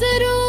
जरूर